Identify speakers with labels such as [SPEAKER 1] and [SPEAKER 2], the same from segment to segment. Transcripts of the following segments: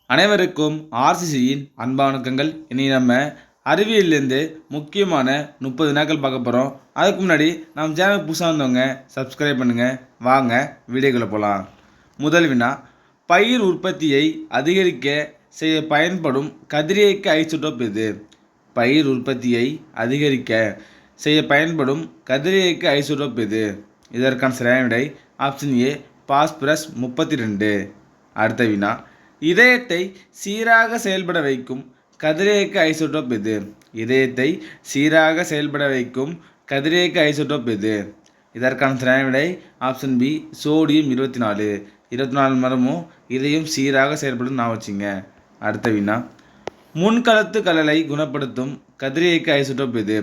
[SPEAKER 1] அனைவருக்கும் ஆர்சிசியின் அன்பான வணக்கங்கள். இனி நம்ம அறிவியலிருந்து முக்கியமான 30 வினாக்கள் பார்க்க போகிறோம். அதுக்கு முன்னாடி நம்ம சேனல் புதுசாக வந்தவங்க சப்ஸ்கிரைப் பண்ணுங்கள். வாங்க வீடியோக்குள்ளே போகலாம். முதல் வினா, பயிர் உற்பத்தியை அதிகரிக்க செய்ய பயன்படும் கதிரியக்க ஐசோடோப் எது? பயிர் உற்பத்தியை அதிகரிக்க செய்ய பயன்படும் கதிரியக்க ஐசோடோப் எது? இதற்கான சரியான விடை ஆப்ஷன் ஏ, பாஸ்பரஸ் 32. அடுத்த வினா, இதயத்தை சீராக செயல்பட வைக்கும் கதிரியக்க ஐசோடோப் எது? இதயத்தை சீராக செயல்பட வைக்கும் கதிரியக்க ஐசோடோப் எது? இதற்கான சரியான விடை ஆப்ஷன் பி, சோடியம் 24. 24 மரமும் இதயம் சீராக செயல்படும் நான் வச்சுங்க. அடுத்த வினா, முன்கழுத்து கலலை குணப்படுத்தும் கதிரியக்க ஐசோடோப் எது?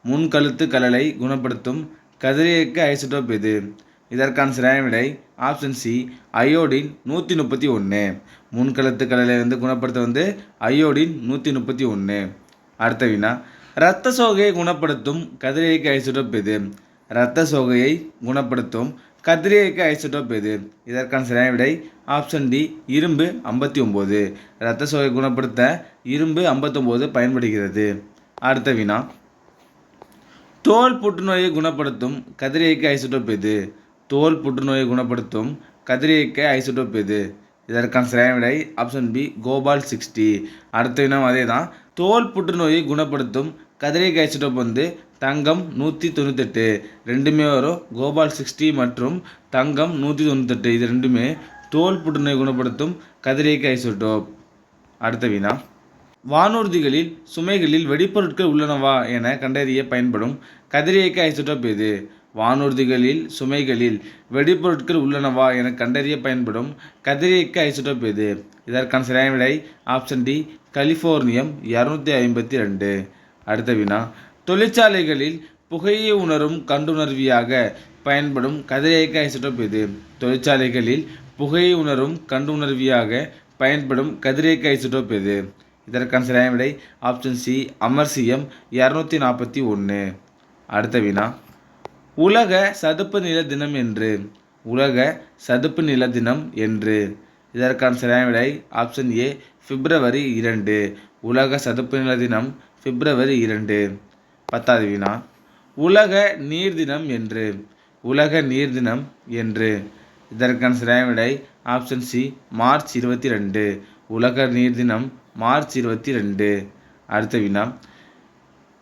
[SPEAKER 1] முன்கழுத்து கலலை குணப்படுத்தும் கதிரியக்க ஐசோடோப் எது? இதற்கான சரியான விடை ஆப்ஷன் சி, அயோடின் 131. முன்கழுத்து கலலை குணப்படுத்த அயோடின் 131. அடுத்த வினா, இரத்த சோகையை குணப்படுத்தும் கதிரியக்க ஐசோடோப் எது? இரத்த சோகையை குணப்படுத்தும் கதிரியக்க ஐசோடோப் எது? இதற்கான சரியான விடை ஆப்ஷன் டி, இரும்பு 59. இரத்த சோகையை குணப்படுத்த இரும்பு 59 பயன்படுகிறது. அடுத்த வினா, தோல் புற்றுநோயை குணப்படுத்தும் கதிரியக்க ஐசோடோப் எது? தோல் புற்றுநோயை குணப்படுத்தும் கதிரியக்க ஐசோடோப் எது? இதற்கான சரியான விடை ஆப்ஷன் பி, கோபால் 60. அடுத்த வினா அதே தான். தோல் புற்றுநோயை குணப்படுத்தும் கதிரியக்க ஐசோடோப் தங்கம் 198. ரெண்டுமே வரும். கோபால் 60 மற்றும் தங்கம் 198 இது ரெண்டுமே தோல் புற்றுநோயை குணப்படுத்தும் கதிரியக்க ஐசோடோப். அடுத்த வினா, வானூர்திகளில் சுமைகளில் வெடிப்பொருட்கள் உள்ளனவா என கண்டறிய பயன்படும் கதிரியக்க ஐசோடோப் எது? வானூர்திகளில் சுமைகளில் வெடிப்பொருட்கள் உள்ளனவா என கண்டறிய பயன்படும் கதிரியக்க ஐசோடோப் எது? இதற்கான சரியான விடை ஆப்ஷன் டி, கலிஃபோர்னியம் 252. அடுத்த வினா, தொழிற்சாலைகளில் புகையை உணரும் கண்டுணர்வியாக பயன்படும் கதிரியக்க ஐசோடோப் எது? தொழிற்சாலைகளில் புகையை உணரும் கண்டுணர்வியாக பயன்படும் கதிரியக்க ஐசோடோப் எது? இதற்கான சரியான விடை ஆப்ஷன் சி, அமர்சியம் 241. அடுத்த வினா, உலக சதுப்பு நில தினம் என்று. உலக சதுப்பு நில தினம் என்று. இதற்கான சரியான விடை ஆப்ஷன் ஏ, பிப்ரவரி 2. உலக சதுப்பு நில தினம் பிப்ரவரி 2. 10வது வினா, உலக நீர் தினம் என்று. உலக நீர் தினம் என்று. இதற்கான சரியான விடை ஆப்ஷன் சி, மார்ச் 22. உலக நீர் தினம் மார்ச் 22. அடுத்த வினா,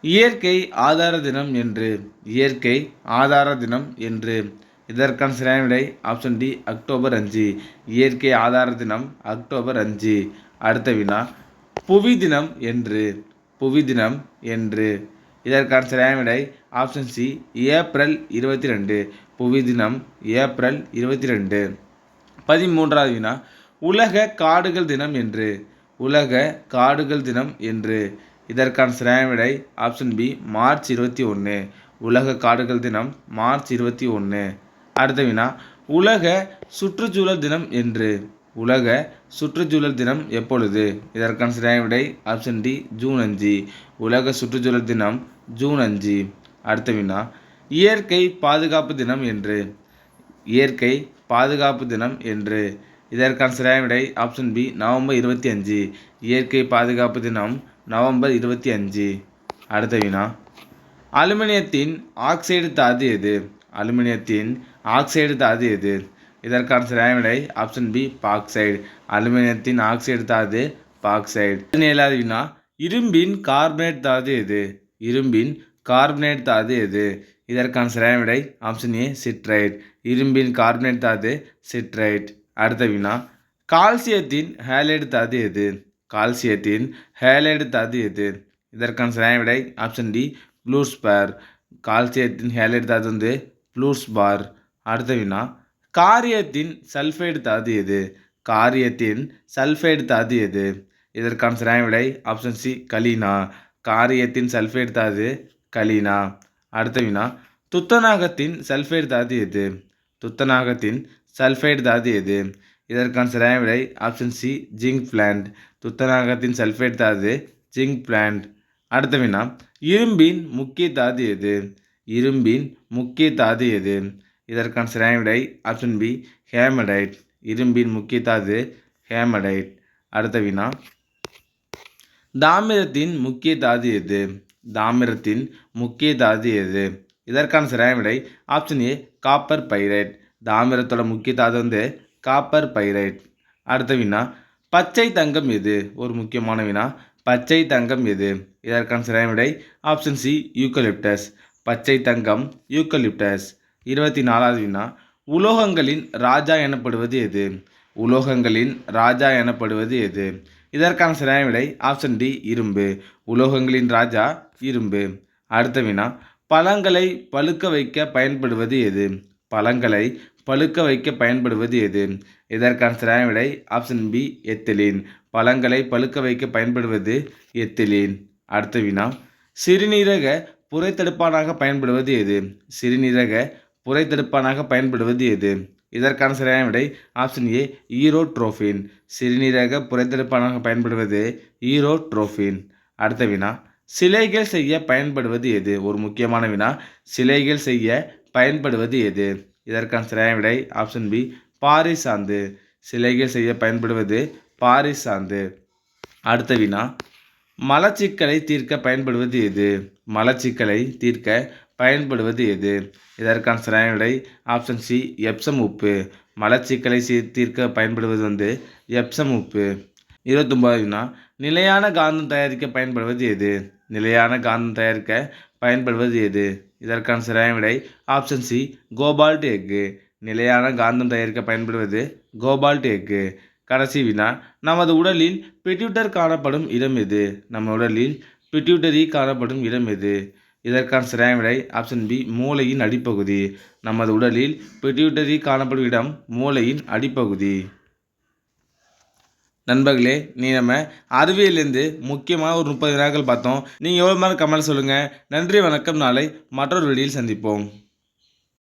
[SPEAKER 1] இயற்கை ஆதார தினம் என்று. இயற்கை ஆதார தினம் என்று. இதற்கான சரியான விடை ஆப்ஷன் டி, அக்டோபர் 5. இயற்கை ஆதார தினம் அக்டோபர் 5. அடுத்த வினா, புவி தினம் என்று. புவி தினம் என்று. இதற்கான சரியான விடை ஆப்ஷன் சி, ஏப்ரல் 22. புவி தினம் ஏப்ரல் 22. 13வது வினா, உலக காடுகள் தினம் என்று. உலக காடுகள் தினம் என்று. இதற்கான சரியான விடை ஆப்ஷன் பி, மார்ச் 21. உலக காடுகள் தினம் மார்ச் 21. அடுத்த வினா, உலக சுற்றுச்சூழல் தினம் என்று. உலக சுற்றுச்சூழல் தினம் எப்பொழுது? இதற்கான சரியான விடை ஆப்ஷன் டி, ஜூன் 5. உலக சுற்றுச்சூழல் தினம் ஜூன் 5. அடுத்த வினா, இயற்கை பாதுகாப்பு தினம் என்று. இயற்கை பாதுகாப்பு தினம் என்று. இதற்கான சரியான விடை ஆப்ஷன் பி, நவம்பர் 25. இயற்கை பாதுகாப்பு தினம் நவம்பர் 25. அடுத்த வினா, அலுமினியத்தின் ஆக்சைடு தாது எது? அலுமினியத்தின் ஆக்சைடு தாது எது? இதற்கான சரியான விடை ஆப்ஷன் பி, பாக்சைடு. அலுமினியத்தின் ஆக்சைடு தாது பாக்சைடு. 17வது வினா, இரும்பின் கார்பனேட் தாது எது? இரும்பின் கார்பனேட் தாது எது? இதற்கான சரியான விடை ஆப்ஷன் ஏ, சிட்ரைட். இரும்பின் கார்பனேட் தாது சிட்ரைட். அடுத்த வினா, கால்சியத்தின் ஹேலைடு தாது எது? கால்சியத்தின் ஹேலைடு தாது எது? இதற்கான சரியான விடை ஆப்ஷன் டி, ப்ளூஸ்பார். கால்சியத்தின் ஹேலைடு தாது ப்ளூஸ்பார். அடுத்த வினா, காரியத்தின் சல்ஃபைடு தாது எது? காரியத்தின் சல்ஃபைடு தாது எது? இதற்கான சரியான விடை ஆப்ஷன் சி, கலீனா. காரியத்தின் சல்ஃபைடு தாது கலீனா. அடுத்த வினா, துத்தநாகத்தின் சல்ஃபைடு தாது எது? துத்தநாகத்தின் சல்ஃபைடு தாது எது? இதற்கான சரியான விடை ஆப்ஷன் சி, ஜிங்க் பிளான்ட். துத்தநாகத்தின் சல்ஃபைடு தாது ஜிங்க் பிளான்ட். அடுத்த வினா, இரும்பின் முக்கிய தாது எது? இரும்பின் முக்கிய தாது எது? இதற்கான சரியான விடை ஆப்ஷன் பி, ஹேமடைட். இரும்பின் முக்கிய தாது ஹேமடைட். அடுத்த வினா, தாமிரத்தின் முக்கிய தாது எது? தாமிரத்தின் முக்கிய தாது எது? இதற்கான சரியான விடை ஆப்ஷன் ஏ காப்பர் பைரைட். தாமிரத்தோட முக்கிய தாது வந்து காப்பர் பைரைட். அடுத்த வினா, பச்சை தங்கம் எது? ஒரு முக்கியமான வினா. பச்சை தங்கம் எது? இதற்கான சரியான விடை ஆப்ஷன் சி யூக்கலிப்டஸ். பச்சை தங்கம் யூக்கலிப்டஸ். 24வது வினா, உலோகங்களின் ராஜா எனப்படுவது எது? உலோகங்களின் ராஜா எனப்படுவது எது? இதற்கான சரியான விடை ஆப்ஷன் டி இரும்பு. உலோகங்களின் ராஜா இரும்பு. அடுத்த வினா, பழங்களை பழுக்க வைக்க பயன்படுவது எது? பழங்களை பழுக்க வைக்க பயன்படுவது எது? இதற்கான சரியான விடை ஆப்ஷன் பி எத்திலீன். பழங்களை பழுக்க வைக்க பயன்படுவது எத்திலீன். அடுத்த வினா, சிறுநீரக புரைத்தடுப்பானாக பயன்படுவது எது? சிறுநீரக புரைத்தடுப்பானாக பயன்படுவது எது? இதற்கான சரியான விடை ஆப்ஷன் ஏ ஈரோட்ரோஃபின். சிறுநீரக புரைத்தடுப்பானாக பயன்படுவது ஈரோட்ரோஃபின். அடுத்த வினா, சிலைகள் செய்ய பயன்படுவது எது? ஒரு முக்கியமான வினா. சிலைகள் செய்ய பயன்படுவது எது? இதற்கான சரியான விடை ஆப்ஷன் பி பாரிசாந்து. சிலைகள் செய்ய பயன்படுவது பாரிசாந்து. அடுத்த வினா, மலச்சிக்கலை தீர்க்க பயன்படுவது எது? மலச்சிக்கலை தீர்க்க பயன்படுவது எது? இதற்கான சரியான விடை ஆப்ஷன் சி எப்சம் உப்பு. மலச்சிக்கலை தீர்க்க பயன்படுவது வந்து எப்சம் உப்பு. 29வது வினா, நிலையான காந்தம் தயாரிக்க பயன்படுவது எது? நிலையான காந்தம் தயாரிக்க பயன்படுவது எது? இதற்கான சரியான விடை ஆப்ஷன் சி கோபால்ட் எஃகு. நிலையான காந்தம் தயாரிக்க பயன்படுவது கோபால்ட் எஃகு. கடைசி வினா, நமது உடலில் பிட்யூட்டர் காணப்படும் இடம் எது? நம்ம உடலில் பிட்யூட்டரி காணப்படும் இடம் எது? இதற்கான சரியான விடை ஆப்ஷன் பி மூளையின் அடிப்பகுதி. நமது உடலில் பிட்யூட்டரி காணப்படும் இடம் மூளையின் அடிப்பகுதி. நண்பர்களே, நீ நம்ம அறிவியலேருந்து முக்கியமாக ஒரு 30 வினாக்கள் பார்த்தோம். நீங்கள் எவ்வளோ மாதிரி கமெண்ட் சொல்லுங்கள். நன்றி, வணக்கம். நாளை மற்றொரு வீடியோவில் சந்திப்போம்.